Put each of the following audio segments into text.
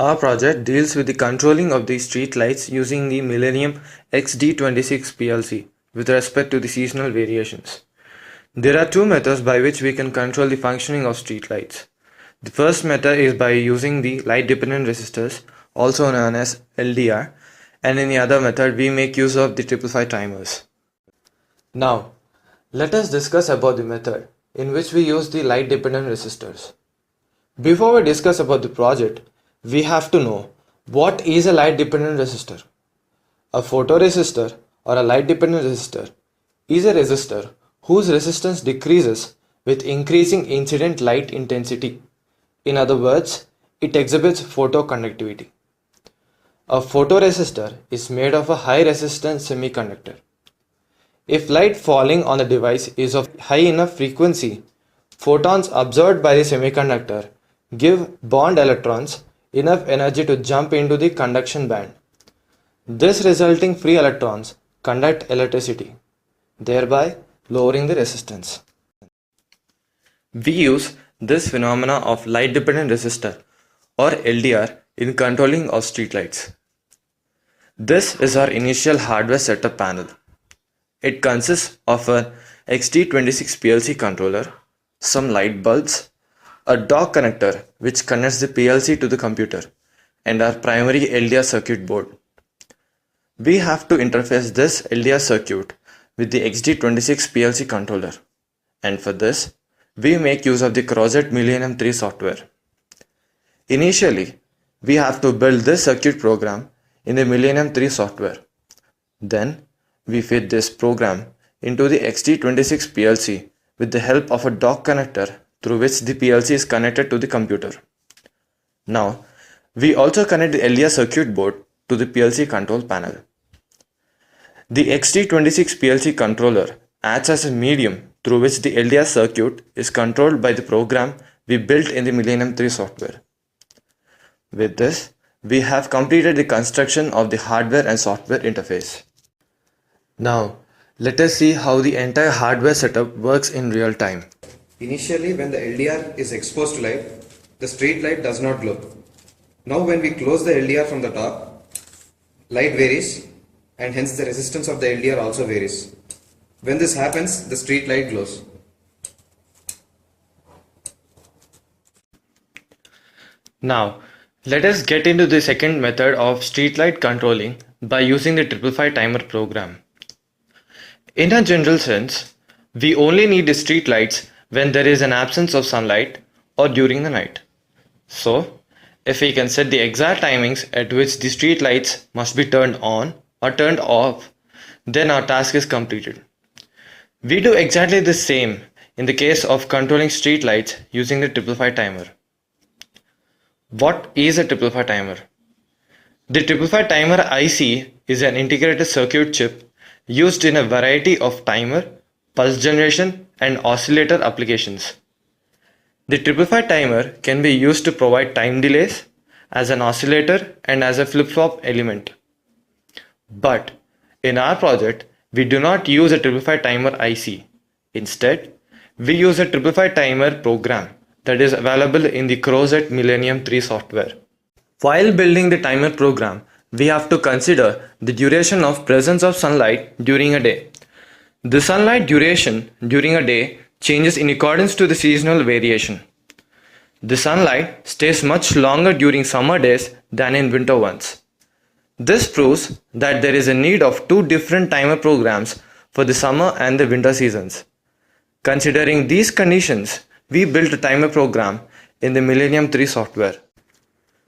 Our project deals with the controlling of the street lights using the Millennium XD26 PLC with respect to the seasonal variations. There are two methods by which we can control the functioning of street lights. The first method is by using the light dependent resistors, also known as LDR, and in the other method we make use of the 555 timers. Now, let us discuss about the method in which we use the light dependent resistors. Before we discuss about the project, we have to know what is a light dependent resistor. A photoresistor or a light dependent resistor is a resistor whose resistance decreases with increasing incident light intensity. In other words, it exhibits photoconductivity. A photoresistor is made of a high resistance semiconductor. If light falling on the device is of high enough frequency, photons absorbed by the semiconductor give bond electrons enough energy to jump into the conduction band. This resulting free electrons conduct electricity, thereby lowering the resistance. We use this phenomena of light dependent resistor or LDR in controlling of streetlights. This is our initial hardware setup panel. It consists of an XD26 PLC controller, some light bulbs, a dock connector which connects the PLC to the computer, and our primary LDR circuit board. We have to interface this LDR circuit with the XD26 PLC controller, and for this, we make use of the griet Millennium 3 software. Initially, we have to build this circuit program in the Millennium 3 software. Then, we fit this program into the XD26 PLC with the help of a dock connector through which the PLC is connected to the computer. Now, we also connect the LDR circuit board to the PLC control panel. The XD26 PLC controller acts as a medium through which the LDR circuit is controlled by the program we built in the Millennium 3 software. With this, we have completed the construction of the hardware and software interface. Now, let us see how the entire hardware setup works in real time. Initially, when the LDR is exposed to light, the street light does not glow. Now when we close the LDR from the top, light varies and hence the resistance of the LDR also varies. When this happens, the street light glows. Now, let us get into the second method of streetlight controlling by using the 555 timer program. In a general sense, we only need the street lights when there is an absence of sunlight or during the night. So, if we can set the exact timings at which the street lights must be turned on or turned off, then our task is completed. We do exactly the same in the case of controlling street lights using the 555 timer. What is a 555 timer? The 555 timer IC is an integrated circuit chip used in a variety of timer, pulse generation, and oscillator applications. The 555 timer can be used to provide time delays, as an oscillator, and as a flip-flop element. But in our project, we do not use a 555 timer IC. Instead, we use a 555 timer program that is available in the griet Millennium 3 software. While building the timer program, we have to consider the duration of presence of sunlight during a day. The sunlight duration during a day changes in accordance to the seasonal variation. The sunlight stays much longer during summer days than in winter ones. This proves that there is a need of two different timer programs for the summer and the winter seasons. Considering these conditions, we built a timer program in the Millennium 3 software.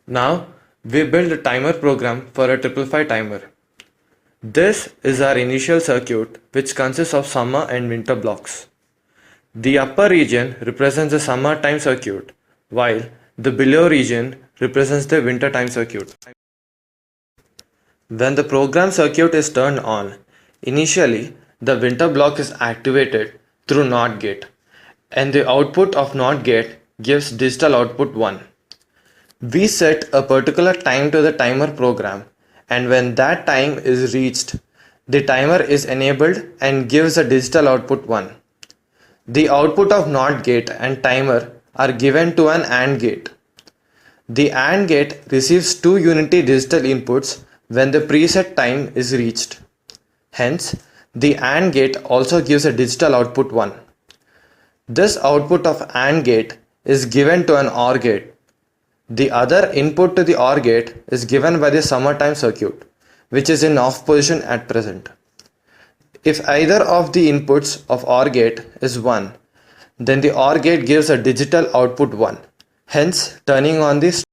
Now, we build a timer program for a 555 timer. This is our initial circuit, which consists of summer and winter blocks. The upper region represents the summer time circuit, while the below region represents the winter time circuit. When the program circuit is turned on, initially the winter block is activated through NOT gate, and the output of NOT gate gives digital output 1. We set a particular time to the timer program, and when that time is reached, the timer is enabled and gives a digital output 1. The output of NOT gate and timer are given to an AND gate. The AND gate receives two unity digital inputs when the preset time is reached. Hence, the AND gate also gives a digital output 1. This output of AND gate is given to an OR gate. The other input to the OR gate is given by the summertime circuit, which is in off position at present. If either of the inputs of OR gate is 1, then the OR gate gives a digital output 1, hence turning on the